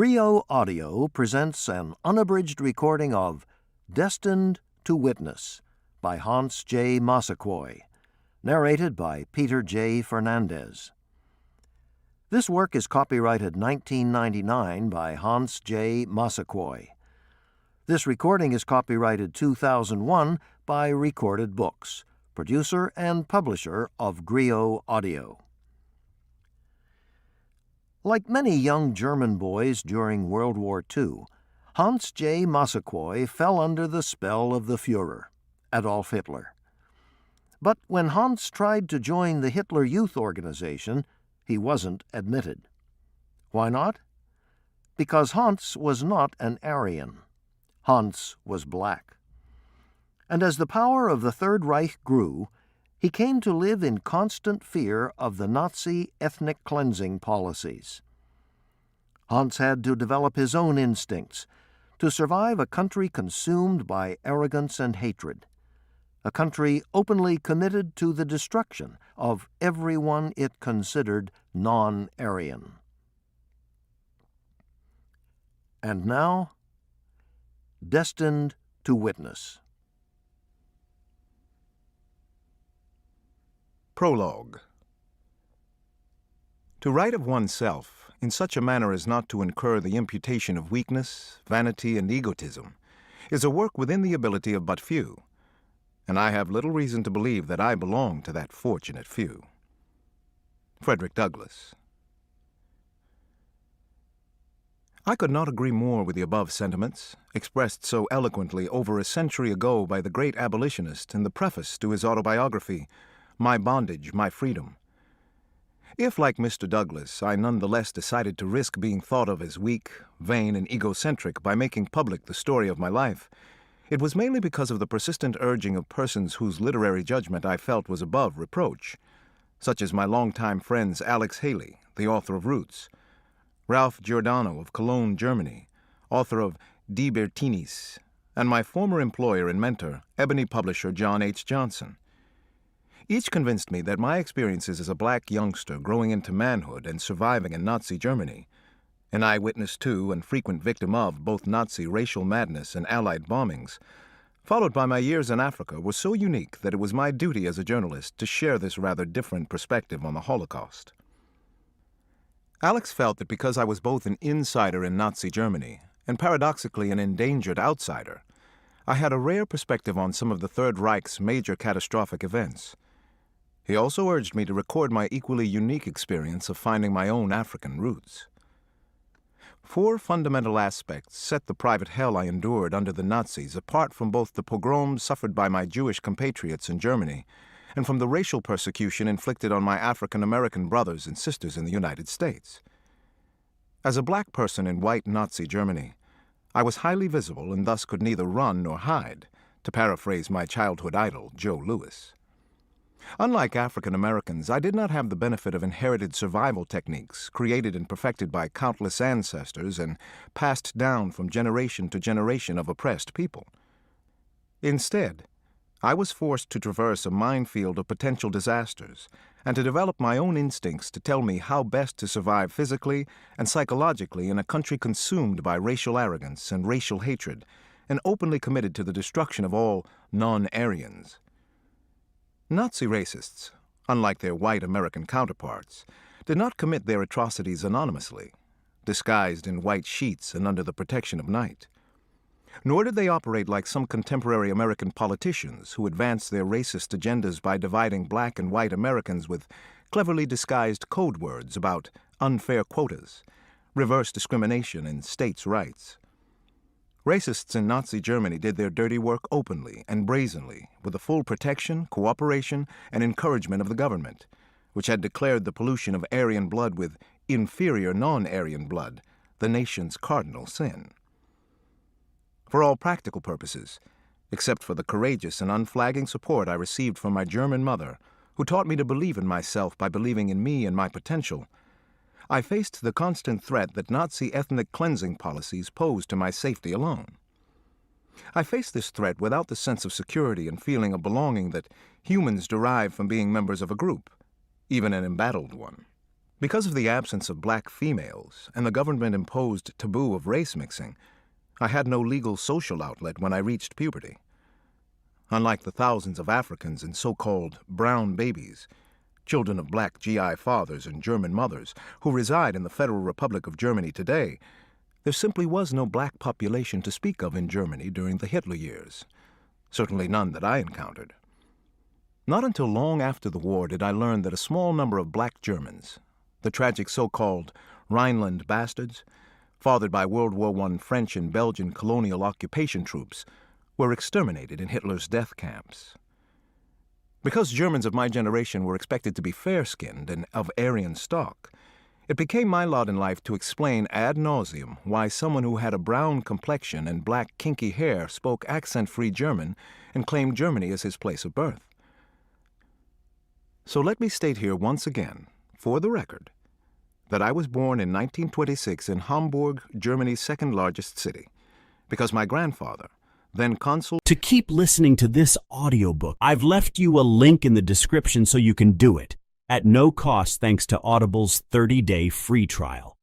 Brio Audio presents an unabridged recording of Destined to Witness by Hans J. Massaquoi, narrated by Peter J. Fernandez. This work is copyrighted 1999 by Hans J. Massaquoi. This recording is copyrighted 2001 by Recorded Books, producer and publisher of Brio Audio. Like many young German boys during World War II, Hans J. Massaquoi fell under the spell of the Führer, Adolf Hitler. But when Hans tried to join the Hitler Youth Organization, he wasn't admitted. Why not? Because Hans was not an Aryan. Hans was black. And as the power of the Third Reich grew, he came to live in constant fear of the Nazi ethnic cleansing policies. Hans had to develop his own instincts to survive a country consumed by arrogance and hatred, a country openly committed to the destruction of everyone it considered non-Aryan. And now, Destined to Witness. Prologue. To write of oneself in such a manner as not to incur the imputation of weakness, vanity, and egotism is a work within the ability of but few, and I have little reason to believe that I belong to that fortunate few. Frederick Douglass. I could not agree more with the above sentiments, expressed so eloquently over a century ago by the great abolitionist in the preface to his autobiography, My Bondage, My Freedom. If, like Mr. Douglass, I nonetheless decided to risk being thought of as weak, vain, and egocentric by making public the story of my life, it was mainly because of the persistent urging of persons whose literary judgment I felt was above reproach, such as my longtime friends Alex Haley, the author of Roots, Ralph Giordano of Cologne, Germany, author of Die Bertinis, and my former employer and mentor, ebony publisher John H. Johnson. Each convinced me that my experiences as a black youngster growing into manhood and surviving in Nazi Germany, an eyewitness to and frequent victim of both Nazi racial madness and Allied bombings, followed by my years in Africa, were so unique that it was my duty as a journalist to share this rather different perspective on the Holocaust. Alex felt that because I was both an insider in Nazi Germany and paradoxically an endangered outsider, I had a rare perspective on some of the Third Reich's major catastrophic events. He also urged me to record my equally unique experience of finding my own African roots. 4 fundamental aspects set the private hell I endured under the Nazis apart from both the pogroms suffered by my Jewish compatriots in Germany and from the racial persecution inflicted on my African-American brothers and sisters in the United States. As a black person in white Nazi Germany, I was highly visible and thus could neither run nor hide, to paraphrase my childhood idol, Joe Louis. Unlike African Americans, I did not have the benefit of inherited survival techniques created and perfected by countless ancestors and passed down from generation to generation of oppressed people. Instead, I was forced to traverse a minefield of potential disasters and to develop my own instincts to tell me how best to survive physically and psychologically in a country consumed by racial arrogance and racial hatred and openly committed to the destruction of all non-Aryans. Nazi racists, unlike their white American counterparts, did not commit their atrocities anonymously, disguised in white sheets and under the protection of night. Nor did they operate like some contemporary American politicians who advanced their racist agendas by dividing black and white Americans with cleverly disguised code words about unfair quotas, reverse discrimination, and states' rights. Racists in Nazi Germany did their dirty work openly and brazenly, with the full protection, cooperation, and encouragement of the government, which had declared the pollution of Aryan blood with inferior non-Aryan blood the nation's cardinal sin. For all practical purposes, except for the courageous and unflagging support I received from my German mother, who taught me to believe in myself by believing in me and my potential, I faced the constant threat that Nazi ethnic cleansing policies posed to my safety alone. I faced this threat without the sense of security and feeling of belonging that humans derive from being members of a group, even an embattled one. Because of the absence of black females and the government-imposed taboo of race mixing, I had no legal social outlet when I reached puberty. Unlike the thousands of Africans and so-called brown babies, children of black GI fathers and German mothers who reside in the Federal Republic of Germany today, there simply was no black population to speak of in Germany during the Hitler years, certainly none that I encountered. Not until long after the war did I learn that a small number of black Germans, the tragic so-called Rhineland bastards, fathered by World War I French and Belgian colonial occupation troops, were exterminated in Hitler's death camps. Because Germans of my generation were expected to be fair-skinned and of Aryan stock, it became my lot in life to explain ad nauseum why someone who had a brown complexion and black kinky hair spoke accent-free German and claimed Germany as his place of birth. So let me state here once again, for the record, that I was born in 1926 in Hamburg, Germany's second-largest city, because my grandfather, then consul... To keep listening to this audiobook, I've left you a link in the description so you can do it, at no cost thanks to Audible's 30-day free trial.